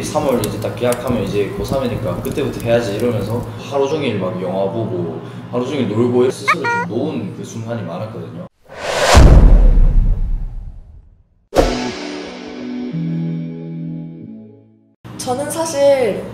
3월 이제 딱 계약하면 이제 고3이니까 그때부터 해야지 이러면서 하루 종일 막 영화 보고 하루 종일 놀고 스스로 좀 놓은 그 순간이 많았거든요. 저는 사실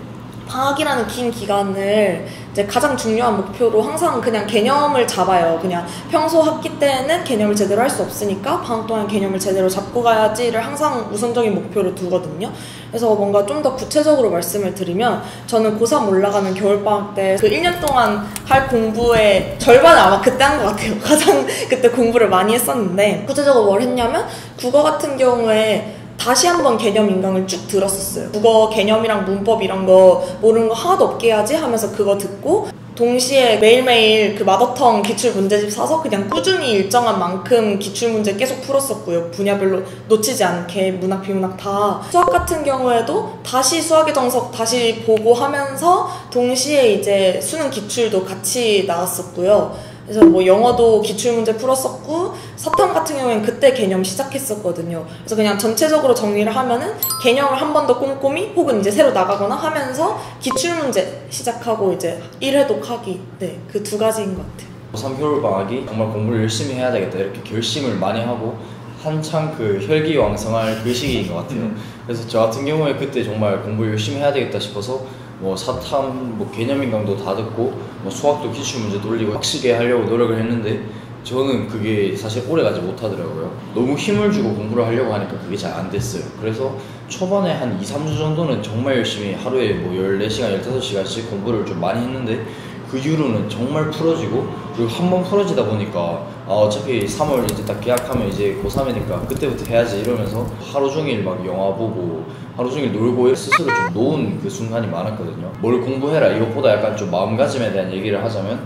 방학이라는 긴 기간을 이제 가장 중요한 목표로 항상 그냥 개념을 잡아요. 그냥 평소 학기 때는 개념을 제대로 할 수 없으니까 방학 동안 개념을 제대로 잡고 가야지를 항상 우선적인 목표로 두거든요. 그래서 뭔가 좀 더 구체적으로 말씀을 드리면 저는 고3 올라가는 겨울방학 때 그 1년 동안 할 공부의 절반을 아마 그때 한 것 같아요. 가장 그때 공부를 많이 했었는데 구체적으로 뭘 했냐면 국어 같은 경우에 다시 한번 개념 인강을 쭉 들었었어요. 국어 개념이랑 문법 이런 거 모르는 거 하나도 없게 해야지 하면서 그거 듣고 동시에 매일매일 그 마더텅 기출문제집 사서 그냥 꾸준히 일정한 만큼 기출문제 계속 풀었었고요. 분야별로 놓치지 않게 문학, 비문학 다. 수학 같은 경우에도 다시 수학의 정석 다시 보고 하면서 동시에 이제 수능 기출도 같이 나왔었고요. 그래서 뭐 영어도 기출문제 풀었었고 사탐 같은 경우에는 그때 개념 시작했었거든요. 그래서 그냥 전체적으로 정리를 하면은 개념을 한 번 더 꼼꼼히 혹은 이제 새로 나가거나 하면서 기출문제 시작하고 이제 1회독 하기, 네, 그 두 가지인 것 같아요. 고3 겨울방학이 정말 공부를 열심히 해야 되겠다 이렇게 결심을 많이 하고 한창 그 혈기왕성할 그 시기인 것 같아요. 그래서 저 같은 경우에 그때 정말 공부를 열심히 해야 되겠다 싶어서 뭐 사탐, 뭐 개념인강도 다 듣고 뭐 수학도 기출문제도 올리고 확실하게 하려고 노력을 했는데 저는 그게 사실 오래가지 못하더라고요. 너무 힘을 주고 공부를 하려고 하니까 그게 잘 안 됐어요. 그래서 초반에 한 2-3주 정도는 정말 열심히 하루에 뭐 14시간, 15시간씩 공부를 좀 많이 했는데 그 이후로는 정말 풀어지고 그리고 한 번 풀어지다 보니까 어차피 3월 이제 딱 계약하면 이제 고3이니까 그때부터 해야지 이러면서 하루 종일 막 영화 보고 하루 종일 놀고 스스로 좀 놓은 그 순간이 많았거든요. 뭘 공부해라 이것보다 약간 좀 마음가짐에 대한 얘기를 하자면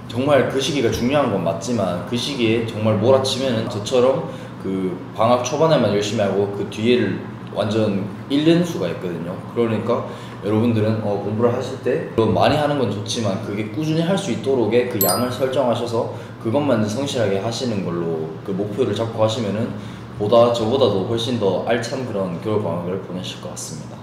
정말 그 시기가 중요한 건 맞지만 그 시기에 정말 몰아치면은 저처럼 그 방학 초반에만 열심히 하고 그 뒤에를 완전 잃는 수가 있거든요. 그러니까 여러분들은 공부를 하실 때 많이 하는 건 좋지만 그게 꾸준히 할 수 있도록의 그 양을 설정하셔서 그것만 성실하게 하시는 걸로 그 목표를 잡고 하시면은 저보다도 훨씬 더 알찬 그런 겨울방학을 보내실 것 같습니다.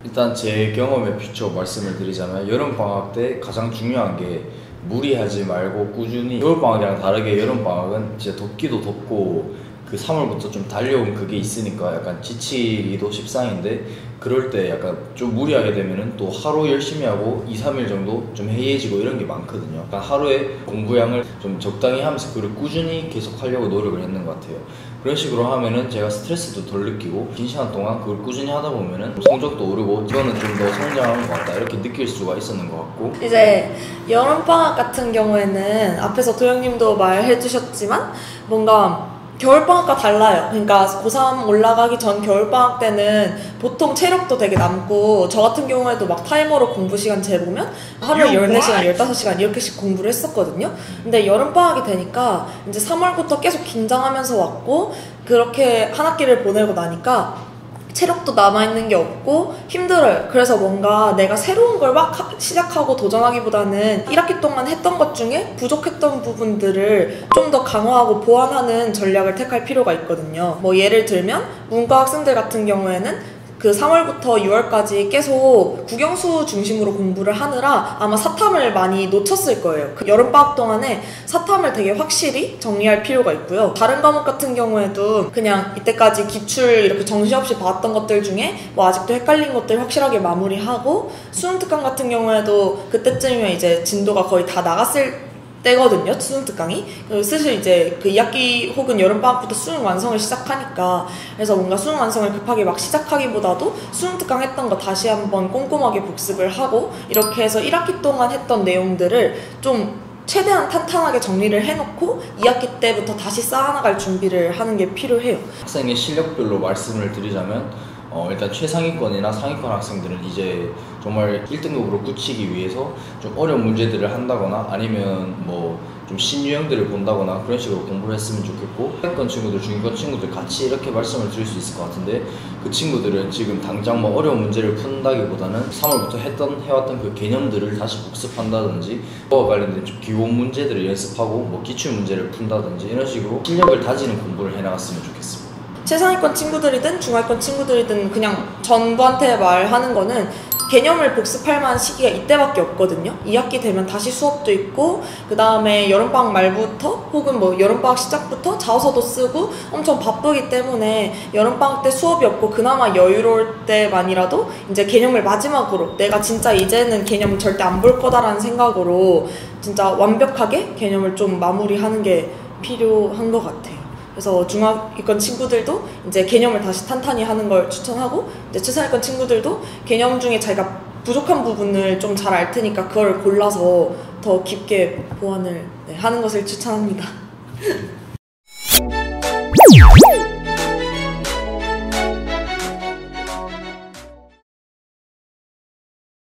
일단 제 경험에 비춰 말씀을 드리자면 여름방학 때 가장 중요한 게 무리하지 말고 꾸준히 겨울방학이랑 다르게 여름방학은 진짜 덥기도 덥고 그 3월부터 좀 달려온 그게 있으니까 약간 지치기도 십상인데 그럴 때 약간 좀 무리하게 되면은 또 하루 열심히 하고 2-3일 정도 좀 해이해지고 이런 게 많거든요. 그러니까 하루에 공부량을 좀 적당히 하면서 그걸 꾸준히 계속 하려고 노력을 했는 것 같아요. 그런 식으로 하면은 제가 스트레스도 덜 느끼고 긴 시간 동안 그걸 꾸준히 하다 보면은 성적도 오르고 이거는 좀 더 성장하는 것 같다 이렇게 느낄 수가 있었는 것 같고 이제 여름방학 같은 경우에는 앞에서 도영님도 말해주셨지만 뭔가 겨울방학과 달라요. 그러니까 고3 올라가기 전 겨울방학 때는 보통 체력도 되게 남고 저 같은 경우에도 막 타이머로 공부 시간 재보면 하루에 14시간, 15시간 이렇게씩 공부를 했었거든요. 근데 여름방학이 되니까 이제 3월부터 계속 긴장하면서 왔고 그렇게 한 학기를 보내고 나니까 체력도 남아있는 게 없고 힘들어요. 그래서 뭔가 내가 새로운 걸 막 시작하고 도전하기보다는 1학기 동안 했던 것 중에 부족했던 부분들을 좀 더 강화하고 보완하는 전략을 택할 필요가 있거든요. 뭐 예를 들면 문과 학생들 같은 경우에는 그 3월부터 6월까지 계속 국영수 중심으로 공부를 하느라 아마 사탐을 많이 놓쳤을 거예요. 그 여름방학 동안에 사탐을 되게 확실히 정리할 필요가 있고요. 다른 과목 같은 경우에도 그냥 이때까지 기출 이렇게 정신없이 봤던 것들 중에 뭐 아직도 헷갈린 것들 확실하게 마무리하고 수능특강 같은 경우에도 그때쯤이면 이제 진도가 거의 다 나갔을 때거든요. 수능 특강이. 사실 이제 그 2학기 혹은 여름방학부터 수능 완성을 시작하니까 그래서 뭔가 수능 완성을 급하게 막 시작하기보다도 수능 특강 했던 거 다시 한번 꼼꼼하게 복습을 하고 이렇게 해서 1학기 동안 했던 내용들을 좀 최대한 탄탄하게 정리를 해놓고 2학기 때부터 다시 쌓아나갈 준비를 하는 게 필요해요. 학생의 실력별로 말씀을 드리자면 일단 최상위권이나 상위권 학생들은 이제 정말 1등급으로 굳히기 위해서 좀 어려운 문제들을 한다거나 아니면 뭐 좀 신유형들을 본다거나 그런 식으로 공부를 했으면 좋겠고 하위권 친구들, 중위권 친구들 같이 이렇게 말씀을 드릴 수 있을 것 같은데 그 친구들은 지금 당장 뭐 어려운 문제를 푼다기보다는 3월부터 해왔던 그 개념들을 다시 복습한다든지 그거와 관련된 좀 기본 문제들을 연습하고 뭐 기출 문제를 푼다든지 이런 식으로 실력을 다지는 공부를 해나갔으면 좋겠습니다. 최상위권 친구들이든 중하위권 친구들이든 그냥 전부한테 말하는 거는 개념을 복습할 만한 시기가 이때밖에 없거든요. 2학기 되면 다시 수업도 있고 그 다음에 여름방학 말부터 혹은 뭐 여름방학 시작부터 자소서도 쓰고 엄청 바쁘기 때문에 여름방학 때 수업이 없고 그나마 여유로울 때만이라도 이제 개념을 마지막으로 내가 진짜 이제는 개념을 절대 안 볼 거다라는 생각으로 진짜 완벽하게 개념을 좀 마무리하는 게 필요한 것 같아요. 그래서 중하위권 친구들도 이제 개념을 다시 탄탄히 하는 걸 추천하고 이제 최상위권 친구들도 개념 중에 자기가 부족한 부분을 좀 잘 알 테니까 그걸 골라서 더 깊게 보완을 하는 것을 추천합니다.